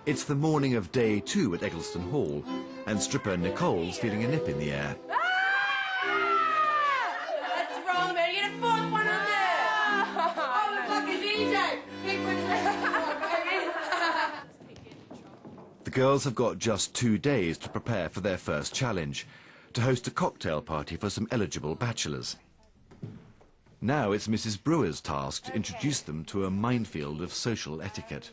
It's the morning of day 2 at Eggleston Hall, and stripper Nicole's feeling a nip in the air. That's wrong, man. You get a fourth one on there. Oh, the fucking DJ. The girls have got just 2 days to prepare for their first challenge, to host a cocktail party for some eligible bachelors. Now it's Mrs. Brewer's task to introduce them to a minefield of social etiquette.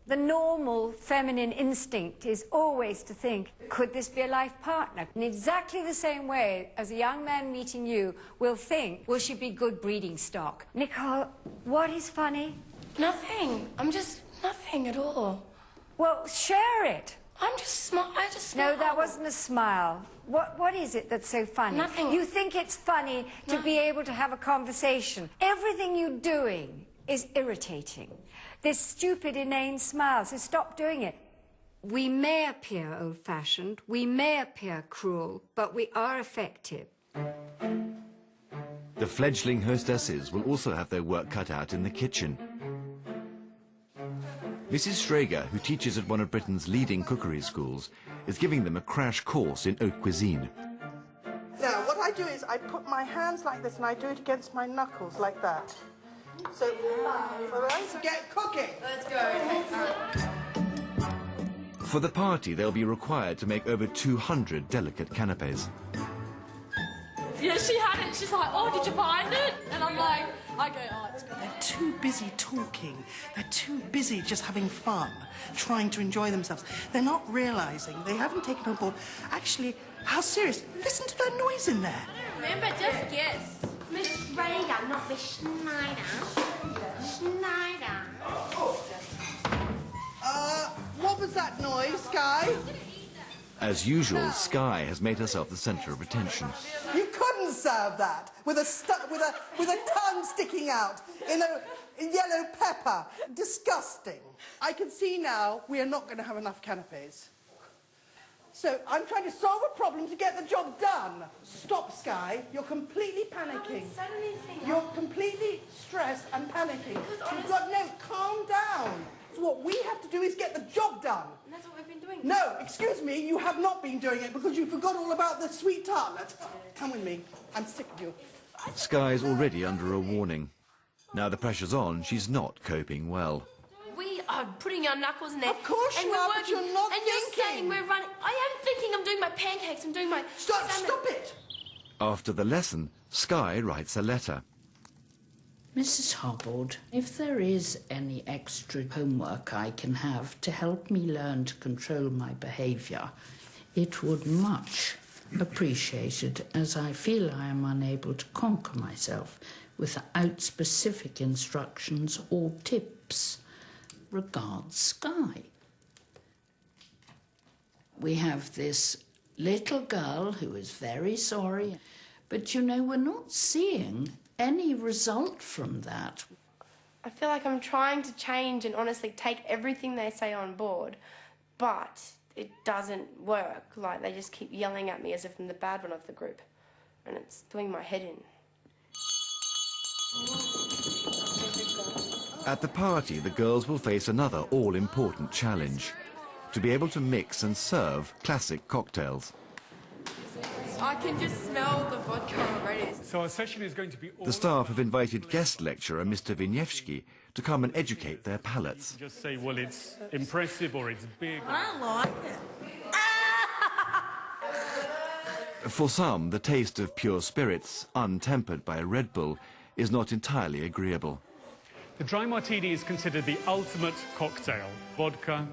The normal feminine instinct is always to think, could this be a life partner? In exactly the same way as a young man meeting you will think, will she be good breeding stock? Nicole, what is funny? Nothing. I'm just nothing at all. Well, share it. I just smile. No, that wasn't a smile. What is it that's so funny? Nothing. You think it's funny to be able to have a conversation. Everything you're doing is irritating. This stupid, inane smile, so stop doing it. We may appear old-fashioned, we may appear cruel, but we are effective. The fledgling hostesses will also have their work cut out in the kitchen. Mrs. Schrager, who teaches at one of Britain's leading cookery schools, is giving them a crash course in haute cuisine. Now, what I do is I put my hands like this and I do it against my knuckles like that. So, let's get cooking. Let's go. For the party, they'll be required to make over 200 delicate canapes. Yeah, she had it. She's like, oh, did you find it? And I'm like, I go, oh, it's good. They're too busy talking. They're too busy just having fun, trying to enjoy themselves. They're not realising, they haven't taken on board, actually, how serious. Listen to that noise in there. Remember, just guess. Miss Schrager, not Miss Schneider. Schneider. What was that noise, Sky? As usual, Sky has made herself the centre of attention. You couldn't serve that with a tongue sticking out in a yellow pepper. Disgusting. I can see now we are not going to have enough canapes. So I'm trying to solve a problem to get the job done. Stop, Sky. You're completely panicking. I haven't said anything. You're completely stressed and panicking. You've got no, calm down. So what we have to do is get the job done. And that's what we've been doing. No, excuse me, you have not been doing it because you forgot all about the sweet tartlet. Come with me. I'm sick of you. Sky's already under a warning. Now the pressure's on, she's not coping well. We are putting our knuckles in there. Of course and you we're are, working, but you're not and thinking. you're saying we're running. I am thinking. I'm doing my pancakes. I'm doing my salmon. Stop it! After the lesson, Sky writes a letter. Mrs. Hobbold, if there is any extra homework I can have to help me learn to control my behaviour, it would much appreciate it, as I feel I am unable to conquer myself without specific instructions or tips. Regards, Sky. We have this little girl who is very sorry, but you know, we're not seeing any result from that. I feel like I'm trying to change and honestly take everything they say on board, but it doesn't work. Like, they just keep yelling at me as if I'm the bad one of the group, and it's doing my head in. At the party, the girls will face another all-important challenge: to be able to mix and serve classic cocktails. I can just smell the vodka already. So our session is going to be... The staff have invited guest lecturer Mr. Wieniewski to come and educate their palates. Just say, well, it's impressive or it's big. I like it. For some, the taste of pure spirits, untempered by a Red Bull, is not entirely agreeable. The dry martini is considered the ultimate cocktail. Vodka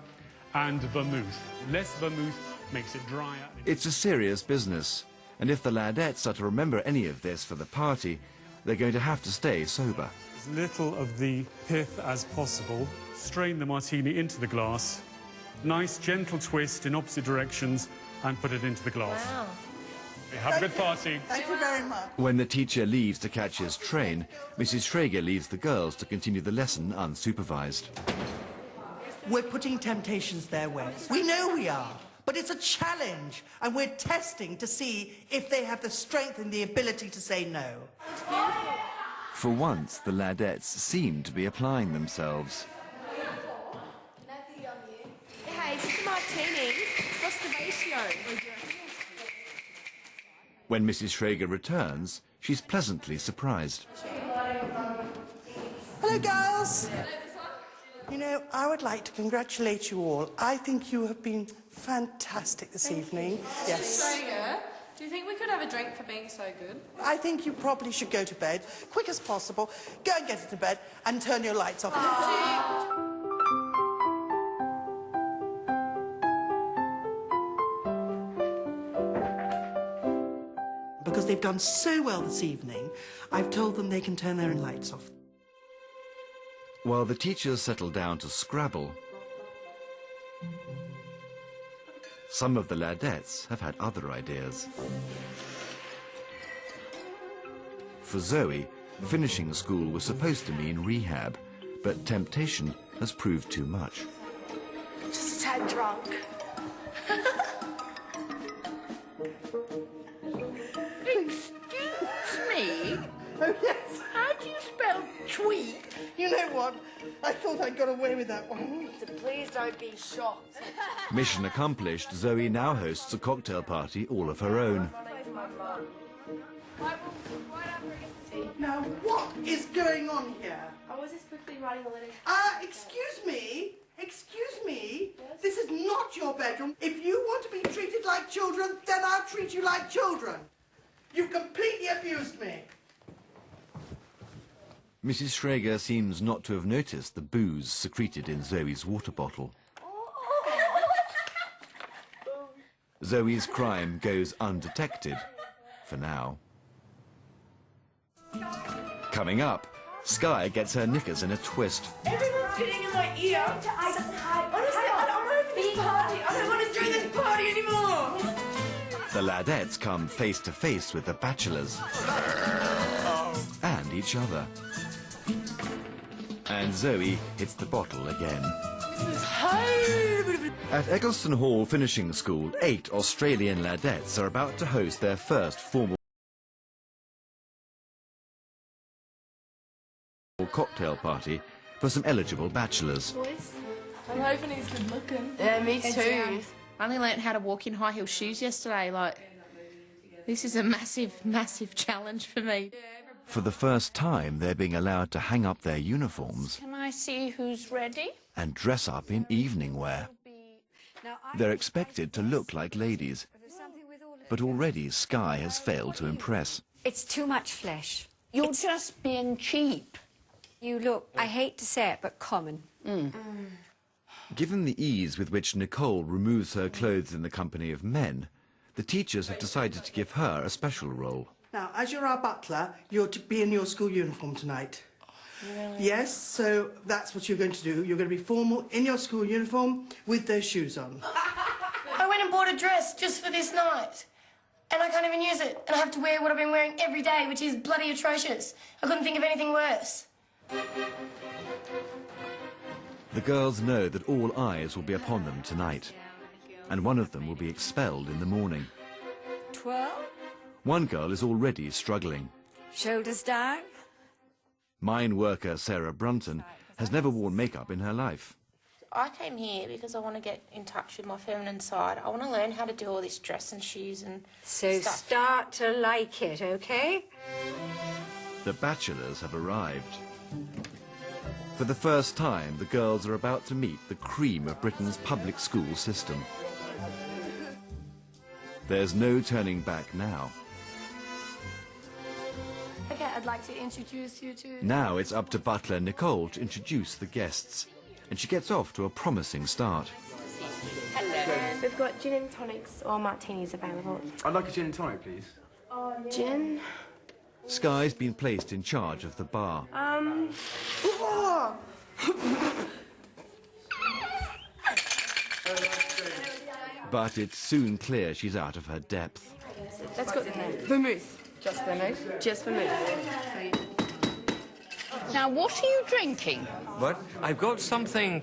and vermouth. Less vermouth makes it drier. It's a serious business, and if the Ladettes are to remember any of this for the party, they're going to have to stay sober. As little of the pith as possible. Strain the martini into the glass. Nice, gentle twist in opposite directions and put it into the glass. Wow. Have a good party. Thank you very much. When the teacher leaves to catch his train, Mrs. Schrager leaves the girls to continue the lesson unsupervised. We're putting temptations their way. We know we are. But it's a challenge, and we're testing to see if they have the strength and the ability to say no. For once, the Ladettes seem to be applying themselves. martini. What's the ratio? When Mrs. Schrager returns, she's pleasantly surprised. Hello, girls. You know, I would like to congratulate you all. I think you have been fantastic this evening. Yes. Schrager, do you think we could have a drink for being so good? I think you probably should go to bed, quick as possible. Go and get into bed and turn your lights off. Because they've done so well this evening, I've told them they can turn their lights off. While the teachers settle down to Scrabble, some of the Ladettes have had other ideas. For Zoe, finishing school was supposed to mean rehab, but temptation has proved too much. Just a tad drunk. Excuse me? Oh, yes. How do you spell tweet? You know what? I thought I got away with that one. So please don't be shocked. Mission accomplished, Zoe now hosts a cocktail party all of her own. Now, what is going on here? I was just quickly writing a letter. Excuse me? Excuse me? Yes? This is not your bedroom. If you want to be treated like children, then I'll treat you like children. You've completely abused me. Mrs. Schrager seems not to have noticed the booze secreted in Zoe's water bottle. Zoe's crime goes undetected, for now. Coming up, Sky gets her knickers in a twist. Everyone's getting in my ear. Honestly, I don't want to do this party. I don't want to do this party anymore. The Ladettes come face to face with the bachelors. And each other. And Zoe hits the bottle again. At Eggleston Hall Finishing School, 8 Australian Ladettes are about to host their first formal cocktail party for some eligible bachelors. I'm hoping he's good looking. Yeah, me too. I only learnt how to walk in high heel shoes yesterday. This is a massive, massive challenge for me. For the first time, they're being allowed to hang up their uniforms Can I see who's ready? and dress up in evening wear. They're expected to look like ladies, but already Sky has failed to impress. It's too much flesh. You're just being cheap. You look, I hate to say it, but common. Given the ease with which Nicole removes her clothes in the company of men, the teachers have decided to give her a special role. Now, as you're our butler, you're to be in your school uniform tonight. Really? Yes, so that's what you're going to do. You're going to be formal in your school uniform with those shoes on. I went and bought a dress just for this night. And I can't even use it. And I have to wear what I've been wearing every day, which is bloody atrocious. I couldn't think of anything worse. The girls know that all eyes will be upon them tonight, and one of them will be expelled in the morning. Twirl, One girl is already struggling. shoulders down. Mine worker Sarah Brunton has never worn makeup in her life. I came here because I want to get in touch with my feminine side. I want to learn how to do all this dress and shoes and So stuff. start to like it, okay? The bachelors have arrived. For the first time, the girls are about to meet the cream of Britain's public school system. There's no turning back now. Okay, I'd like to introduce you to... Now it's up to butler Nicole to introduce the guests, and she gets off to a promising start. We've got gin and tonics or martinis available. I'd like a gin and tonic, please. Gin? Sky's been placed in charge of the bar. But it's soon clear she's out of her depth. Let's go. Vermouth. Just vermouth? Just vermouth. Now, what are you drinking? What? I've got something